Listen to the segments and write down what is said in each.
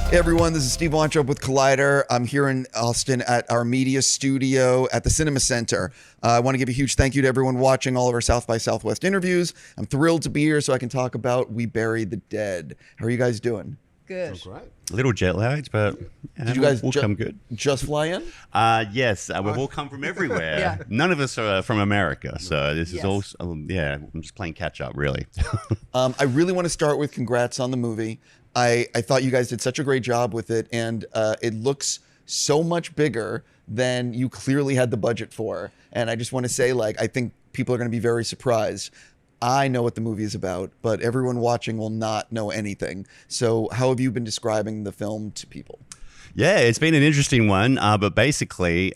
Hey everyone, this is Steve Weintraub with Collider. I'm here in Austin at our media studio at the Cinema Center. I want to give a huge thank you to everyone watching all of our South by Southwest interviews. I'm thrilled to be here so I can talk about We Buried the Dead. How are you guys doing? Good. Oh, great. A little jet lagged, but Did you guys we'll come good. just fly in? Yes, we've all come from everywhere. Yeah. None of us are from America, so this is Yes. all, I'm just playing catch up, really. I really want to start with congrats on the movie. I thought you guys did such a great job with it, and it looks so much bigger than you clearly had the budget for. And I just want to say, like, I think people are going to be very surprised. I know what the movie is about, but everyone watching will not know anything. So how have you been describing the film to people? Yeah, it's been an interesting one, but basically,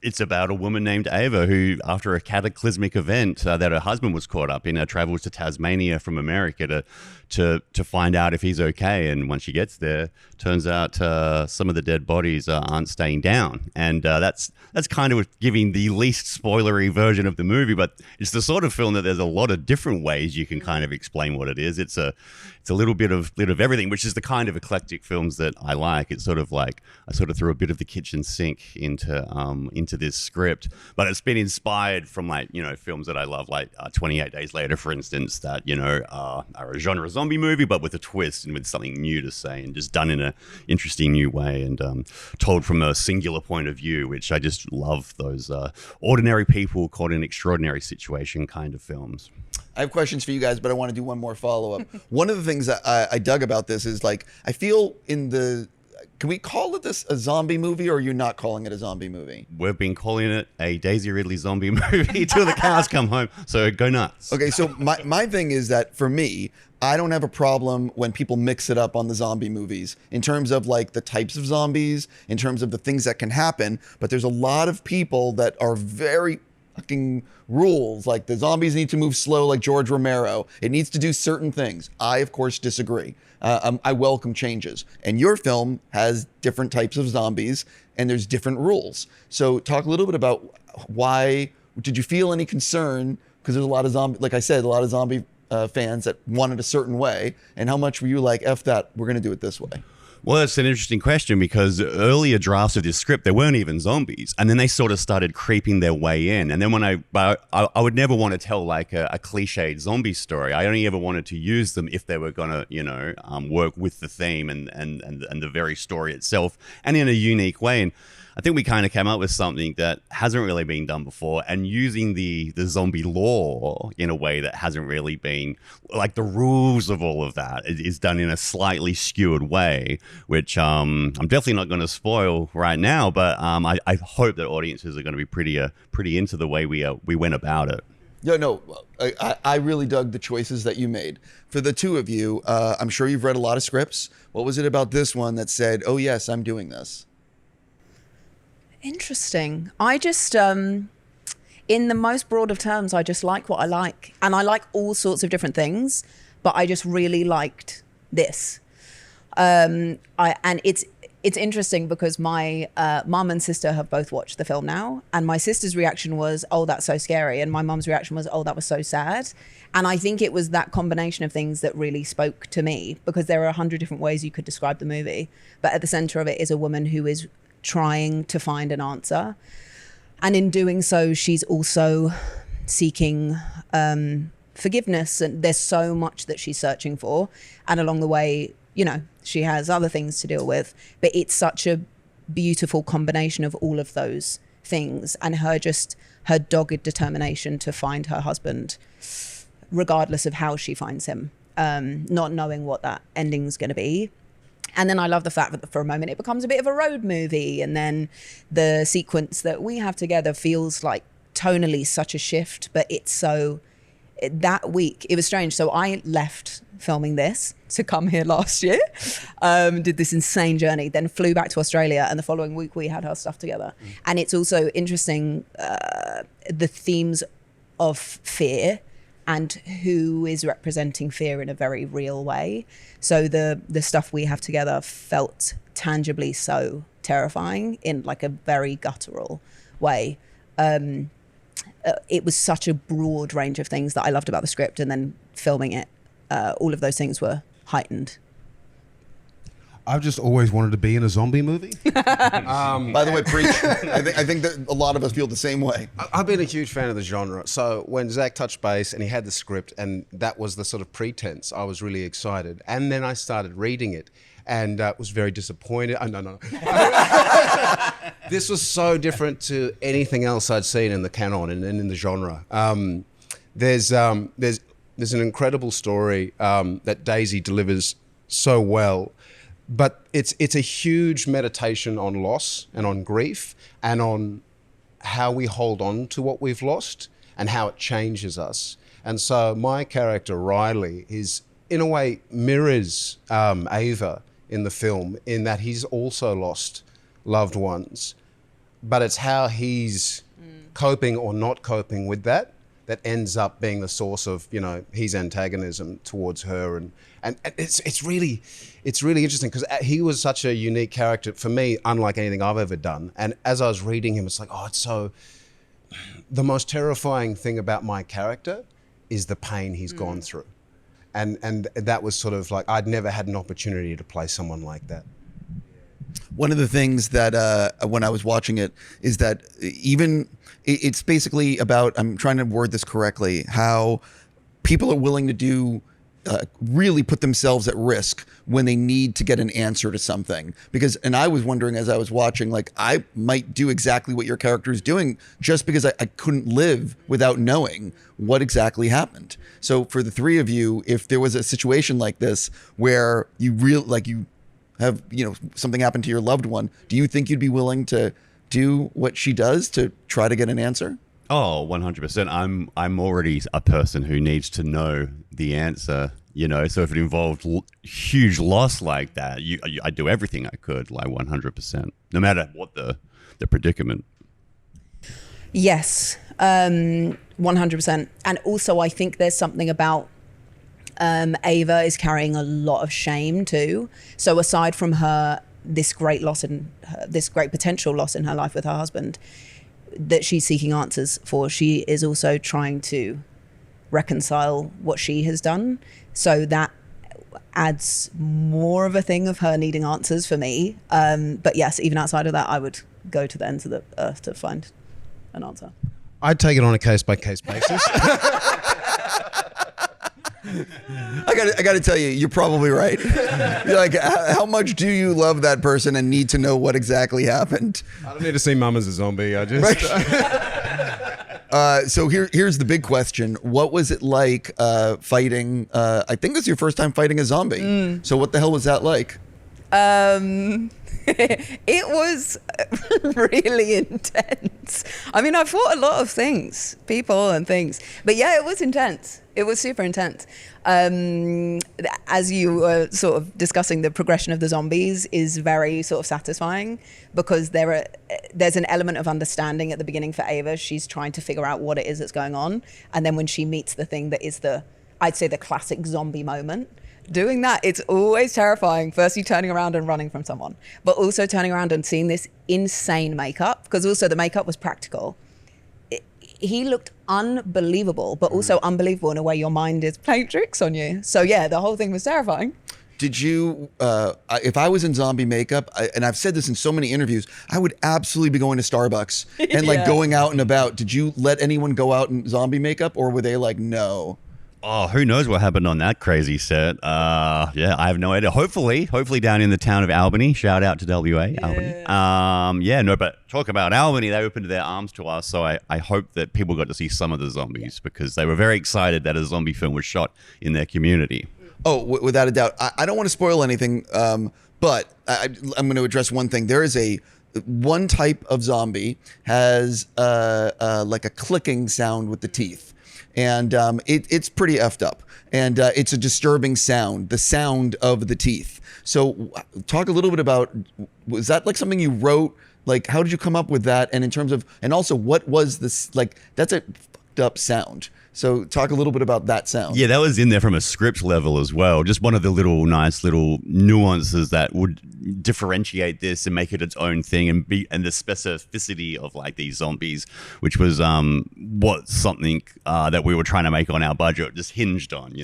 it's about a woman named Ava who, after a cataclysmic event that her husband was caught up in, travels to Tasmania from America to find out if he's okay. And when she gets there, turns out some of the dead bodies aren't staying down. And that's kind of giving the least spoilery version of the movie, but it's the sort of film that there's a lot of different ways you can kind of explain what it is. It's a little bit of everything, which is the kind of eclectic films that I like. It's sort of like I sort of threw a bit of the kitchen sink into this script, but it's been inspired from films that I love, like 28 Days Later, for instance, that are a genre zombie movie, but with a twist and with something new to say, and just done in an interesting new way, and told from a singular point of view, which I just love those ordinary people caught in an extraordinary situation kind of films. I have questions for you guys, but I want to do one more follow-up. One of the things that I dug about this is, like, I feel can we call it this a zombie movie, or are you not calling it a zombie movie? We've been calling it a Daisy Ridley zombie movie till the cows come home, so go nuts. Okay, so my thing is that for me, I don't have a problem when people mix it up on the zombie movies in terms of like the types of zombies, in terms of the things that can happen, but there's a lot of people that are very fucking rules, like the zombies need to move slow like George Romero. It needs to do certain things. I, of course, disagree. I welcome changes. And your film has different types of zombies and there's different rules. So talk a little bit about why, did you feel any concern? Because there's a lot of zombie, like I said, a lot of zombie fans that want it a certain way. And how much were you like, F that, we're going to do it this way? Well, that's an interesting question, because earlier drafts of this script, there weren't even zombies. And then they sort of started creeping their way in. And then when I would never want to tell like a cliched zombie story. I only ever wanted to use them if they were going to, work with the theme and the very story itself, and in a unique way. And I think we kind of came up with something that hasn't really been done before, and using the zombie lore in a way that hasn't really been, like the rules of all of that is done in a slightly skewered way, which I'm definitely not going to spoil right now, but I hope that audiences are going to be pretty into the way we went about it. Yeah, no, I really dug the choices that you made. For the two of you, I'm sure you've read a lot of scripts. What was it about this one that said, oh yes, I'm doing this? Interesting. I just, in the most broad of terms, I just like what I like. And I like all sorts of different things, but I just really liked this. And it's interesting because my mum and sister have both watched the film now. And my sister's reaction was, oh, that's so scary. And my mum's reaction was, oh, that was so sad. And I think it was that combination of things that really spoke to me, because there are 100 different ways you could describe the movie. But at the center of it is a woman who is trying to find an answer, and in doing so she's also seeking forgiveness, and there's so much that she's searching for, and along the way she has other things to deal with, but it's such a beautiful combination of all of those things, and her dogged determination to find her husband regardless of how she finds him, not knowing what that ending's going to be. And then I love the fact that for a moment it becomes a bit of a road movie, and then the sequence that we have together feels like tonally such a shift, but it's so, that week it was strange. So I left filming this to come here last year, did this insane journey, then flew back to Australia, and the following week we had our stuff together. And it's also interesting, the themes of fear and who is representing fear in a very real way. So the stuff we have together felt tangibly so terrifying in like a very guttural way. It was such a broad range of things that I loved about the script, and then filming it, all of those things were heightened. I've just always wanted to be in a zombie movie. By the way, preach. I think that a lot of us feel the same way. I've been a huge fan of the genre. So when Zak touched base and he had the script and that was the sort of pretense, I was really excited. And then I started reading it and was very disappointed. Oh, no. This was so different to anything else I'd seen in the canon and in the genre. There's an incredible story that Daisy delivers so well. But it's a huge meditation on loss and on grief and on how we hold on to what we've lost and how it changes us. And so my character, Riley, is in a way mirrors Ava in the film in that he's also lost loved ones. But it's how he's coping or not coping with that ends up being the source of, his antagonism towards her. And it's really interesting because he was such a unique character for me, unlike anything I've ever done. And as I was reading him, it's like, the most terrifying thing about my character is the pain he's gone through. And that was sort of like, I'd never had an opportunity to play someone like that. One of the things that when I was watching it is that it's basically about, I'm trying to word this correctly, how people are willing to do really put themselves at risk when they need to get an answer to something. And I was wondering as I was watching, like, I might do exactly what your character is doing just because I couldn't live without knowing what exactly happened. So for the three of you, if there was a situation like this where you have, something happen to your loved one, do you think you'd be willing to do what she does to try to get an answer? Oh, 100%. I'm already a person who needs to know the answer, so if it involved huge loss like that, I'd do everything I could, like 100%, no matter what the predicament. Yes, 100%. And also I think there's something about Ava is carrying a lot of shame too. So aside from this great potential loss in her life with her husband that she's seeking answers for, she is also trying to reconcile what she has done. So that adds more of a thing of her needing answers for me. But yes, even outside of that, I would go to the ends of the earth to find an answer. I'd take it on a case-by-case basis. I got to tell you, you're probably right. You're like, how much do you love that person and need to know what exactly happened? I don't need to see Mum as a zombie. I just... So here's the big question. What was it like fighting? I think this is your first time fighting a zombie. So what the hell was that like? It was really intense. I mean, I fought a lot of things, people and things. But yeah, it was intense. It was super intense. As you were sort of discussing, the progression of the zombies is very sort of satisfying because there's an element of understanding at the beginning for Ava. She's trying to figure out what it is that's going on. And then when she meets the thing that is I'd say the classic zombie moment, doing that, it's always terrifying. Firstly, turning around and running from someone, but also turning around and seeing this insane makeup, because also the makeup was practical. He looked unbelievable, but also unbelievable in a way your mind is playing tricks on you. So yeah, the whole thing was terrifying. Did you, if I was in zombie makeup, and I've said this in so many interviews, I would absolutely be going to Starbucks and like going out and about. Did you let anyone go out in zombie makeup, or were they like, no? Oh, who knows what happened on that crazy set? Yeah, I have no idea. Hopefully down in the town of Albany. Shout out to WA, Albany. But talk about Albany. They opened their arms to us, so I hope that people got to see some of the zombies because they were very excited that a zombie film was shot in their community. Oh, without a doubt. I don't want to spoil anything, but I'm going to address one thing. There is one type of zombie has like a clicking sound with the teeth. And it's pretty effed up. And it's a disturbing sound, the sound of the teeth. So talk a little bit about, was that like something you wrote? Like, how did you come up with that? And in terms of, and also what was this, like, that's a fucked up sound. So talk a little bit about that sound. Yeah, that was in there from a script level as well. Just one of the nice little nuances that would differentiate this and make it its own thing, and the specificity of like these zombies, which was something that we were trying to make on our budget just hinged on.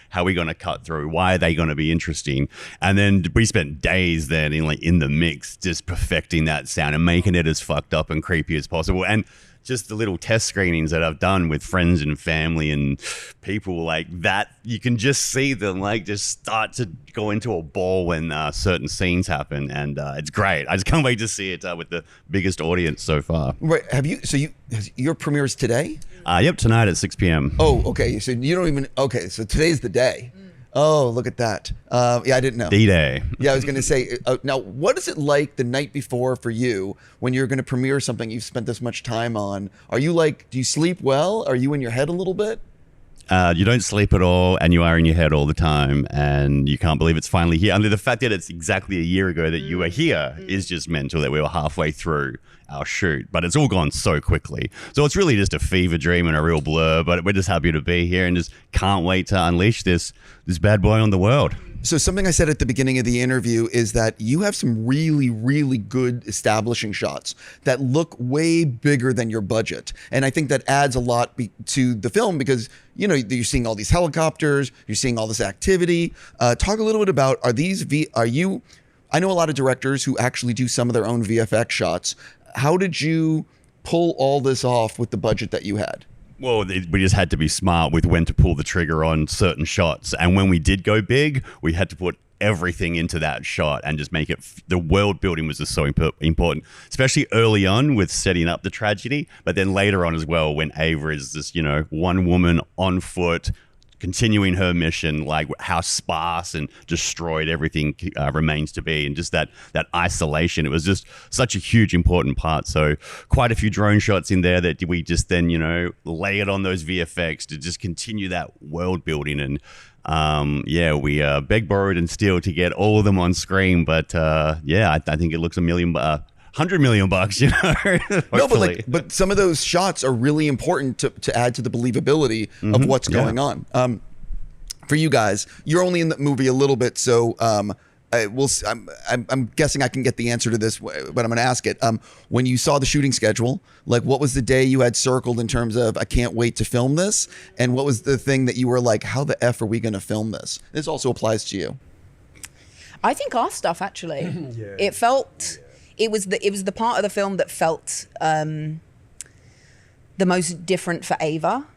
How are we going to cut through? Why are they going to be interesting? And then we spent days then in the mix, just perfecting that sound and making it as fucked up and creepy as possible. And just the little test screenings that I've done with friends and family and people like that, you can just see them like just start to go into a ball when certain scenes happen, and it's great. I just can't wait to see it with the biggest audience so far. Right? Your premieres today? Yep, tonight at 6 p.m. Oh, okay. So you don't even. Okay, so today's the day. Oh, look at that. Yeah, I didn't know. D-Day. Yeah, I was going to say, now, what is it like the night before for you when you're going to premiere something you've spent this much time on? Are you like, do you sleep well? Are you in your head a little bit? You don't sleep at all, and you are in your head all the time, and you can't believe it's finally here. Under the fact that it's exactly a year ago that you were here is just mental, that we were halfway through our shoot, but it's all gone so quickly. So it's really just a fever dream and a real blur, but we're just happy to be here and just can't wait to unleash this bad boy on the world. So something I said at the beginning of the interview is that you have some really, really good establishing shots that look way bigger than your budget. And I think that adds a lot to the film because, you're seeing all these helicopters, you're seeing all this activity. Talk a little bit about, I know a lot of directors who actually do some of their own VFX shots. How did you pull all this off with the budget that you had? Well, we just had to be smart with when to pull the trigger on certain shots. And when we did go big, we had to put everything into that shot and just make it, the world building was just so important, especially early on with setting up the tragedy, but then later on as well when Ava is this, one woman on foot, continuing her mission, like how sparse and destroyed everything remains to be, and just that isolation. It was just such a huge important part. So quite a few drone shots in there that we just then lay it on those VFX to just continue that world building. And we begged, borrowed, and steal to get all of them on screen. But I think it looks $100 million, No, but some of those shots are really important to add to the believability of what's going on. For you guys, you're only in the movie a little bit, so I'm guessing I can get the answer to this, but I'm going to ask it. When you saw the shooting schedule, like what was the day you had circled in terms of I can't wait to film this, and what was the thing that you were like, how the F are we going to film this? This also applies to you. I think our stuff actually. It felt. It was the part of the film that felt the most different for Ava,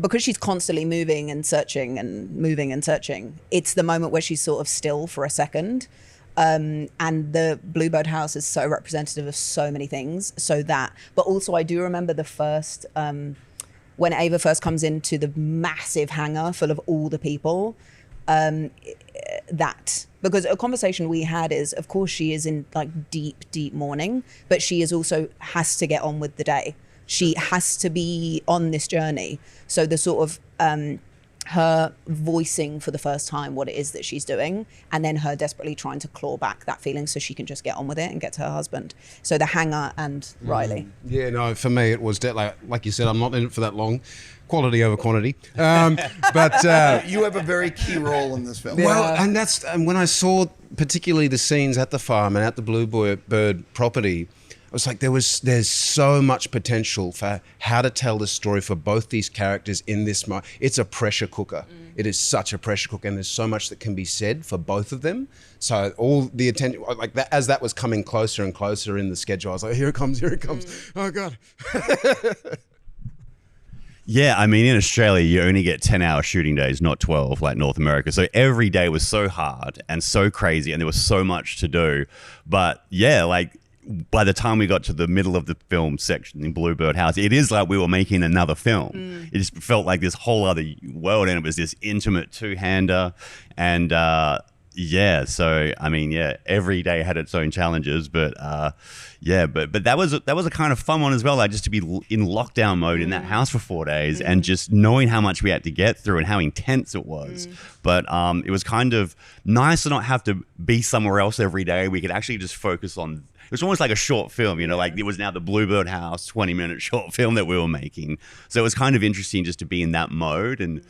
because she's constantly moving and searching and moving and searching. It's the moment where she's sort of still for a second, and the Bluebird house is so representative of so many things. But also I do remember the first when Ava first comes into the massive hangar full of all the people. Because a conversation we had is, of course, she is in like deep mourning, but she is also has to get on with the day. She has to be on this journey. So the sort of her voicing for the first time what it is that she's doing, and then her desperately trying to claw back that feeling so she can just get on with it and get to her husband. So the hangar and Riley. Yeah, no, for me it was like you said, I'm not in it for that long. Quality over quantity. But you have a very key role in this film. Well, and when I saw particularly the scenes at the farm and at the Bluebird property, I was like, there's so much potential for how to tell the story for both these characters in this. It's a pressure cooker. It is such a pressure cooker, and there's so much that can be said for both of them. So all the attention, like that, as that was coming closer and closer in the schedule, I was like, here it comes. Oh God. Yeah, I mean, in Australia, you only get 10-hour shooting days, not 12, like North America. So every day was so hard and so crazy, and there was so much to do. But yeah, like by the time we got to the middle of the film section in Bluebird House, it is like we were making another film. It just felt like this whole other world, and it was this intimate two-hander. And so I mean, every day had its own challenges, but but that was a kind of fun one as well, like just to be in lockdown mode in that house for 4 days and just knowing how much we had to get through and how intense it was. But it was kind of nice to not have to be somewhere else every day. We could actually just focus on. was almost like a short film, like it was now the Bluebird House 20-minute short film that we were making. So it was kind of interesting just to be in that mode. And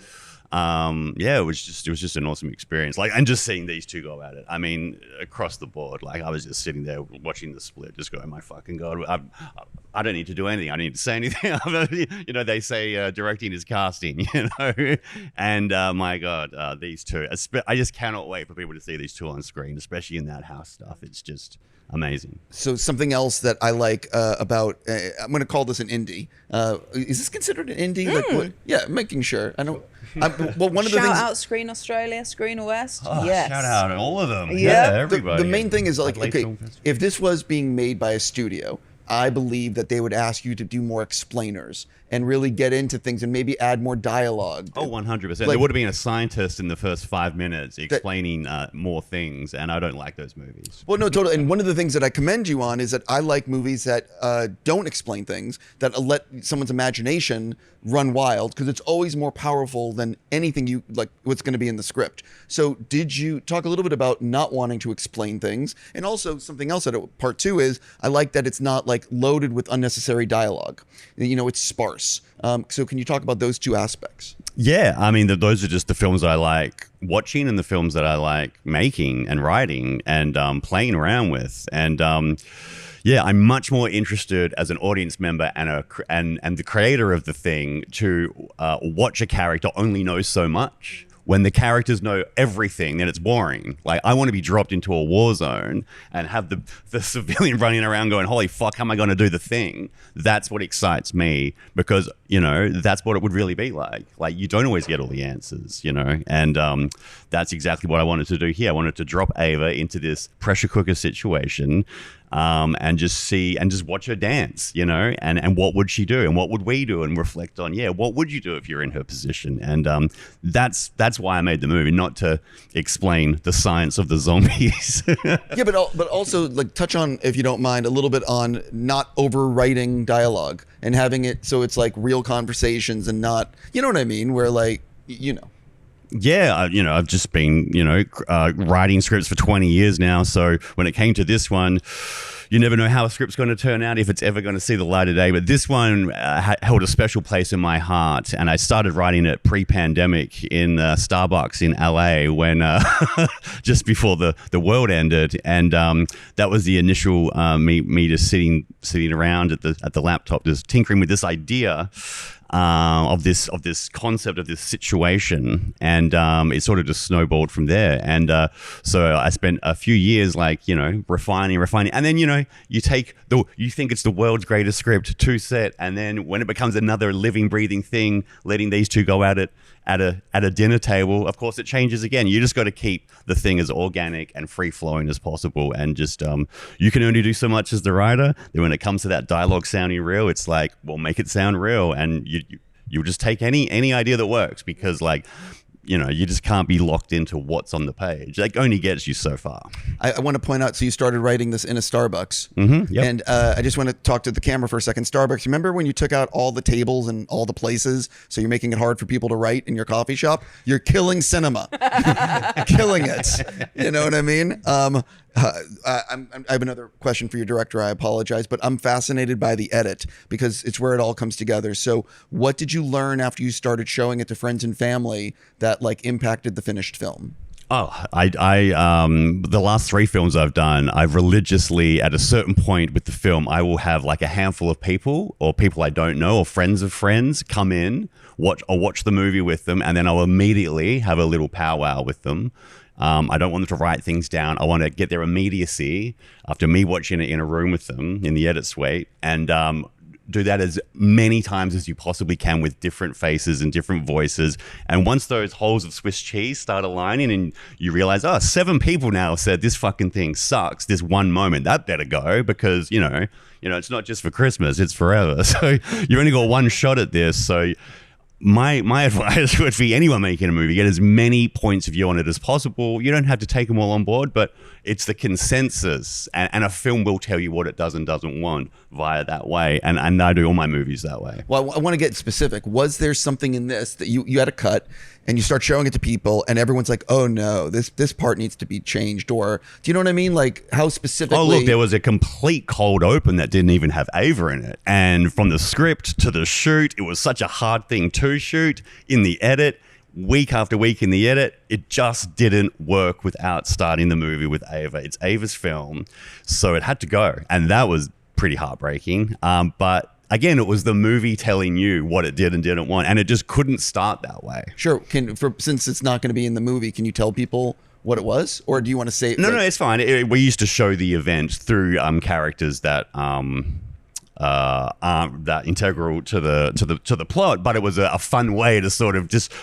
it was just an awesome experience. Like, and just seeing these two go at it. I mean, across the board, like I was just sitting there watching the split, just going, my fucking God, I don't need to do anything. I don't need to say anything. They say directing is casting, and my God, these two, I just cannot wait for people to see these two on screen, especially in that house stuff. It's just amazing. So something else that I like about, I'm going to call this an indie. Is this considered an indie? Like, making sure. I know. One of the things. Shout out Screen Australia, Screen West. Oh, yes. Shout out to all of them. Yeah. Everybody. The main thing is like, okay, if this was being made by a studio, I believe that they would ask you to do more explainers and really get into things and maybe add more dialogue. Oh, 100%. Like, there would have been a scientist in the first 5 minutes explaining more things, and I don't like those movies. Well, no, totally. And one of the things that I commend you on is that I like movies that don't explain things, that let someone's imagination run wild, because it's always more powerful than anything you like what's going to be in the script. So did you talk a little bit about not wanting to explain things? And also something else that part two is, I like that it's not like loaded with unnecessary dialogue. It's sparse. So can you talk about those two aspects? Yeah, I mean, those are just the films that I like watching and the films that I like making and writing and playing around with. And I'm much more interested as an audience member and the creator of the thing to watch a character only know so much. When the characters know everything, then it's boring. Like, I want to be dropped into a war zone and have the civilian running around going, holy fuck, how am I going to do the thing? That's what excites me, because, that's what it would really be like. Like, you don't always get all the answers, and that's exactly what I wanted to do here. I wanted to drop Ava into this pressure cooker situation, and just watch her dance, and what would she do and what would we do, and reflect on, what would you do if you're in her position? And that's why I made the movie, not to explain the science of the zombies. Yeah, but also like touch on, if you don't mind, a little bit on not overwriting dialogue and having it so it's like real conversations and not, you know what I mean, where like, Yeah, I've just been, writing scripts for 20 years now. So when it came to this one, you never know how a script's going to turn out, if it's ever going to see the light of day. But this one held a special place in my heart. And I started writing it pre-pandemic in Starbucks in LA when just before the world ended. And that was the initial me just sitting around at the laptop, just tinkering with this idea. Of this concept of this situation, and it sort of just snowballed from there. And so I spent a few years refining, and then you think it's the world's greatest script to set, and then when it becomes another living, breathing thing, letting these two go at it at a dinner table, of course it changes again. You just got to keep the thing as organic and free flowing as possible, and just you can only do so much as the writer. Then when it comes to that dialogue sounding real, it's like, well, make it sound real, and you'll just take any idea that works, because you just can't be locked into what's on the page. That only gets you so far. I want to point out, so you started writing this in a Starbucks. Mm-hmm, yep. And I just want to talk to the camera for a second. Starbucks, remember when you took out all the tables and all the places, so you're making it hard for people to write in your coffee shop? You're killing cinema. Killing it. You know what I mean? I have another question for your director. I apologize, but I'm fascinated by the edit, because it's where it all comes together. So what did you learn after you started showing it to friends and family that impacted the finished film? Oh, the last 3 films I've done, I've religiously, at a certain point with the film, I will have like a handful of people, or people I don't know, or friends of friends come in, watch the movie with them, and then I'll immediately have a little powwow with them. I don't want them to write things down. I want to get their immediacy after me watching it in a room with them in the edit suite, and do that as many times as you possibly can with different faces and different voices. And once those holes of Swiss cheese start aligning and you realize, 7 people now have said this fucking thing sucks, this one moment, that better go, because, it's not just for Christmas, it's forever. So you've only got one shot at this. So my advice would be, anyone making a movie, get as many points of view on it as possible. You don't have to take them all on board, but it's the consensus, and a film will tell you what it does and doesn't want via that way. And I do all my movies that way. Well, I want to get specific. Was there something in this that you had a cut and you start showing it to people and everyone's like, oh no, this part needs to be changed? Or do you know what I mean? Like how specifically? Oh, look, there was a complete cold open that didn't even have Ava in it. And from the script to the shoot, it was such a hard thing to shoot. In the edit, week after week in the edit, it just didn't work without starting the movie with Ava. It's Ava's film, so it had to go. And that was pretty heartbreaking. But again, it was the movie telling you what it did and didn't want, and it just couldn't start that way. Sure. Since it's not going to be in the movie, can you tell people what it was, or do you want to say? No, it's fine. We used to show the event through characters that aren't that integral to the plot, but it was a fun way to sort of just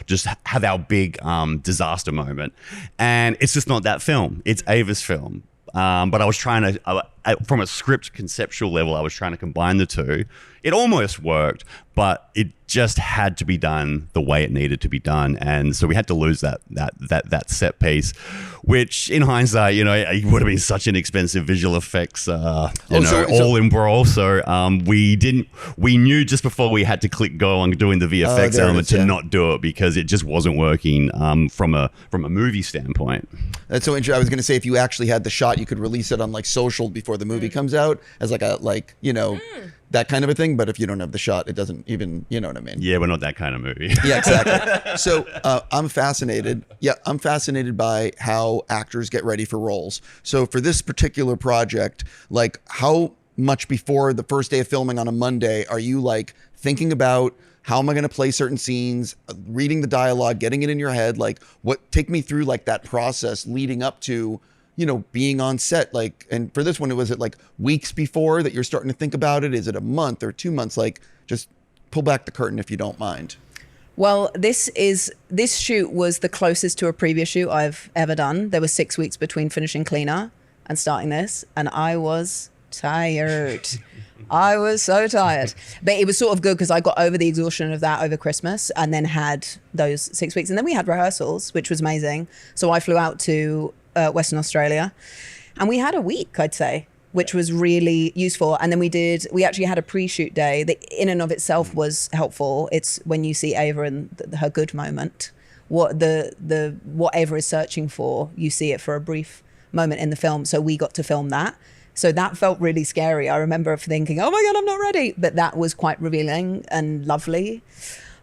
have our big disaster moment. And it's just not that film. It's Ava's film. But I was trying to, from a script conceptual level, I was trying to combine the two. It almost worked, but it just had to be done the way it needed to be done, and so we had to lose that set piece, which in hindsight, it would have been such an expensive visual effects, all in brawl. So we knew just before we had to click go on doing the VFX element to not do it because it just wasn't working from a movie standpoint. That's so interesting. I was going to say if you actually had the shot, you could release it on like social before the movie comes out as that kind of a thing. But if you don't have the shot, it doesn't even, you know what I mean? Yeah, we're not that kind of movie. Yeah, exactly. So I'm fascinated. Yeah, I'm fascinated by how actors get ready for roles. So for this particular project, like how much before the first day of filming on a Monday are you like thinking about how am I going to play certain scenes, reading the dialogue, getting it in your head? Like take me through like that process leading up to, being on set, like, and for this one, was it like weeks before that you're starting to think about it? Is it a month or 2 months? Like, just pull back the curtain if you don't mind. Well, this shoot was the closest to a previous shoot I've ever done. There was 6 weeks between finishing Cleaner and starting this, and I was tired. I was so tired. But it was sort of good because I got over the exhaustion of that over Christmas and then had those 6 weeks. And then we had rehearsals, which was amazing. So I flew out to Western Australia and we had a week, I'd say, which was really useful. And then we actually had a pre-shoot day that in and of itself was helpful. It's when you see Ava in her good moment, what what Ava is searching for, you see it for a brief moment in the film. So we got to film that. So that felt really scary. I remember thinking, oh my God, I'm not ready. But that was quite revealing and lovely.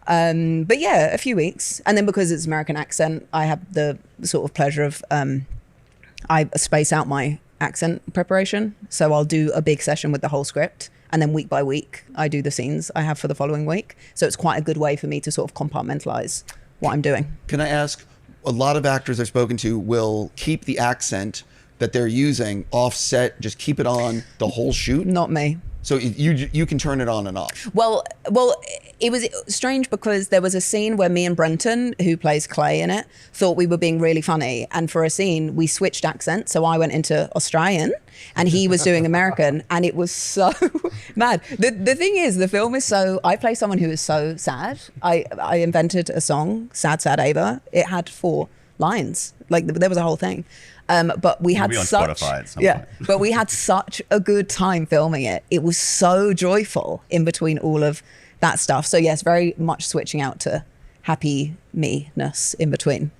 But yeah, a few weeks. And then because it's American accent, I have the sort of pleasure of, I space out my accent preparation. So I'll do a big session with the whole script. And then week by week, I do the scenes I have for the following week. So it's quite a good way for me to sort of compartmentalize what I'm doing. Can I ask, a lot of actors I've spoken to will keep the accent that they're using offset, just keep it on the whole shoot? Not me. So you can turn it on and off. Well, it was strange because there was a scene where me and Brenton, who plays Clay in it, thought we were being really funny. And for a scene, we switched accents. So I went into Australian and he was doing American, and it was so mad. The thing is, the film is I play someone who is so sad. I invented a song, Sad, Sad Ava. It had 4 lines. Like there was a whole thing. But we had but we had such a good time filming it. It was so joyful in between all of that stuff. So yes, very much switching out to happy me-ness in between.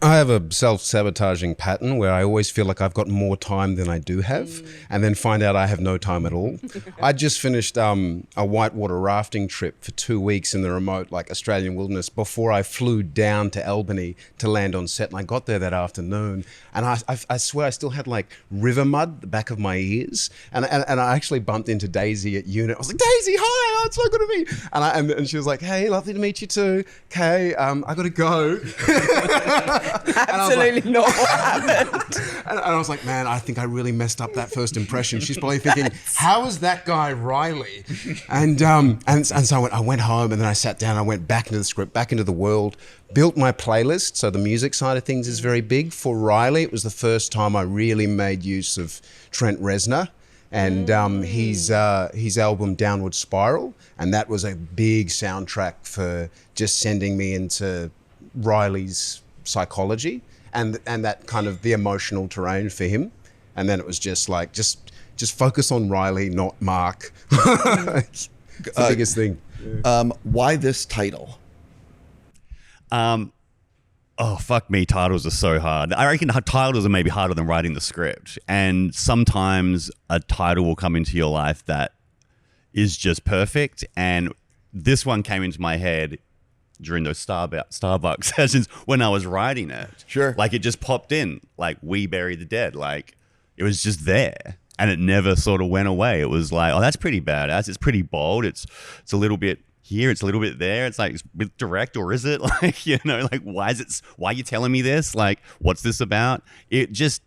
I have a self-sabotaging pattern where I always feel like I've got more time than I do have, and then find out I have no time at all. I just finished a whitewater rafting trip for 2 weeks in the remote, Australian wilderness before I flew down to Albany to land on set. And I got there that afternoon, and I swear I still had river mud at the back of my ears. And I actually bumped into Daisy at unit. I was like, Daisy, hi, oh, it's so good to meet you. And she was like, hey, lovely to meet you too. Okay, I got to go. Absolutely not what happened. And I was like, man, I think I really messed up that first impression. She's probably thinking, how is that guy Riley? And so I went home, and then I sat down. I went back into the script, back into the world, built my playlist. So the music side of things is very big. For Riley, it was the first time I really made use of Trent Reznor and his album Downward Spiral. And that was a big soundtrack for just sending me into Riley's psychology and that kind of the emotional terrain for him. And then it was just just focus on Riley, not Mark. It's the biggest thing. Why this title? Oh, fuck me. Titles are so hard. I reckon titles are maybe harder than writing the script. And sometimes a title will come into your life that is just perfect. And this one came into my head during those Starbucks sessions when I was writing it. Sure. Like it just popped in, like We Bury the Dead. Like it was just there. And it never sort of went away. It was like, oh, that's pretty badass. It's pretty bold. It's a little bit here, it's a little bit there. It's like, it's a bit direct, or is it? Like, you know, like why are you telling me this? Like, what's this about? It just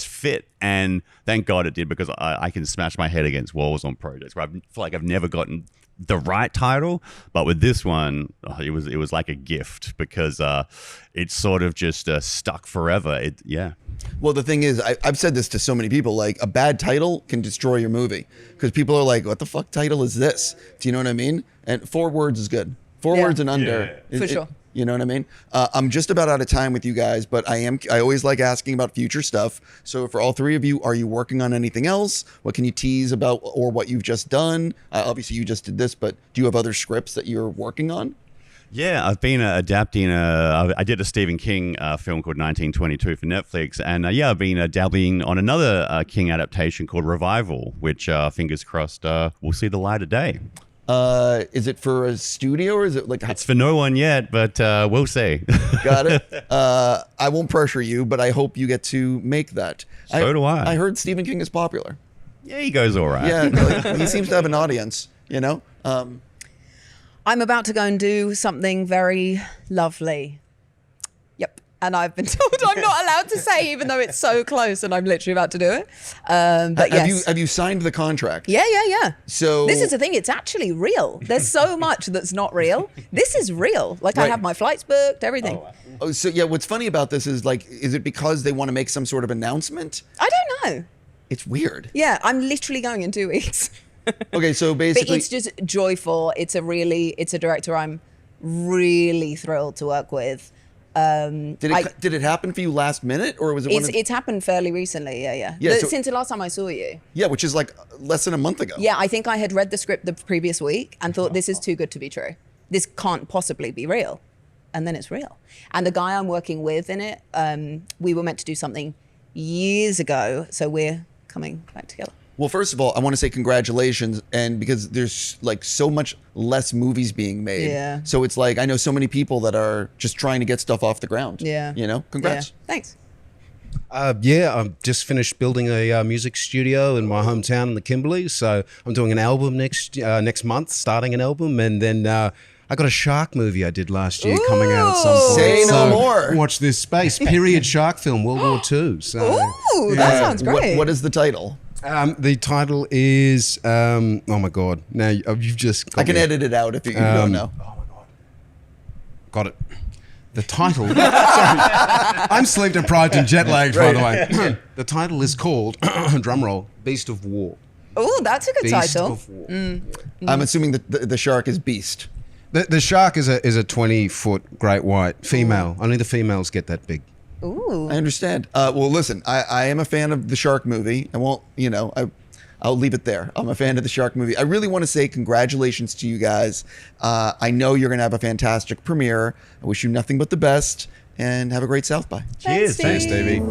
fit, and thank God it did, because I can smash my head against walls on projects where I feel like I've never gotten the right title, but with this one, it was like a gift, because it's sort of just stuck forever. Well, the thing is, I've said this to so many people, like a bad title can destroy your movie, because people are like, what the fuck title is this? Do you know what I mean? And 4 words is good. 4 words and under. For sure. You know what I mean? I'm just about out of time with you guys, but I always like asking about future stuff. So for all 3 of you, are you working on anything else? What can you tease about, or what you've just done? Obviously you just did this, but do you have other scripts that you're working on? Yeah, I've been adapting. I did a Stephen King film called 1922 for Netflix, and I've been dabbling on another King adaptation called Revival, which fingers crossed will see the light of day. Is it for a studio, or is it like? It's for no one yet, but we'll see. Got it. I won't pressure you, but I hope you get to make that. So do I. I heard Stephen King is popular. Yeah, he goes all right. Yeah, like, he seems to have an audience. You know. I'm about to go and do something very lovely. Yep. And I've been told I'm not allowed to say, even though it's so close and I'm literally about to do it. But yes. Have you signed the contract? Yeah. So this is the thing. It's actually real. There's so much that's not real. This is real. Like I have my flights booked, everything. Oh, so yeah. What's funny about this is, like, is it because they want to make some sort of announcement? I don't know. It's weird. Yeah. I'm literally going in 2 weeks. Okay, so basically, but it's just joyful. It's a director I'm really thrilled to work with. Did it happen for you last minute, or was it? It's happened fairly recently. Yeah. Since the last time I saw you. Yeah, which is like less than a month ago. Yeah, I think I had read the script the previous week and thought, this is too good to be true. This can't possibly be real, and then it's real. And the guy I'm working with in it, we were meant to do something years ago, so we're coming back together. Well, first of all, I want to say congratulations, and because there's like so much less movies being made. Yeah. So it's like, I know so many people that are just trying to get stuff off the ground. Yeah. You know, congrats. Yeah. Thanks. I've just finished building a music studio in my hometown in the Kimberleys. So I'm doing an album next month, starting an album, and then I got a shark movie I did last year coming out at some point. Say no more. Watch this space. Period shark film, World War II. So, that sounds great. What is the title? The title is, oh my God. Now you've just got I can edit it out if you don't know. Oh my God. Got it. The title, sorry, I'm sleep deprived and jet lagged, by the way. The title is called, drumroll, Beast of War. Oh, that's a good title. Beast of War. I'm assuming that the shark is Beast. The shark is a 20-foot great white female. Only the females get that big. Ooh. I understand. Well, listen, I am a fan of the shark movie. I won't, I'll leave it there. I'm a fan of the shark movie. I really want to say congratulations to you guys. I know you're going to have a fantastic premiere. I wish you nothing but the best, and have a great South by. Cheers. Thanks, Thanks, Stevie.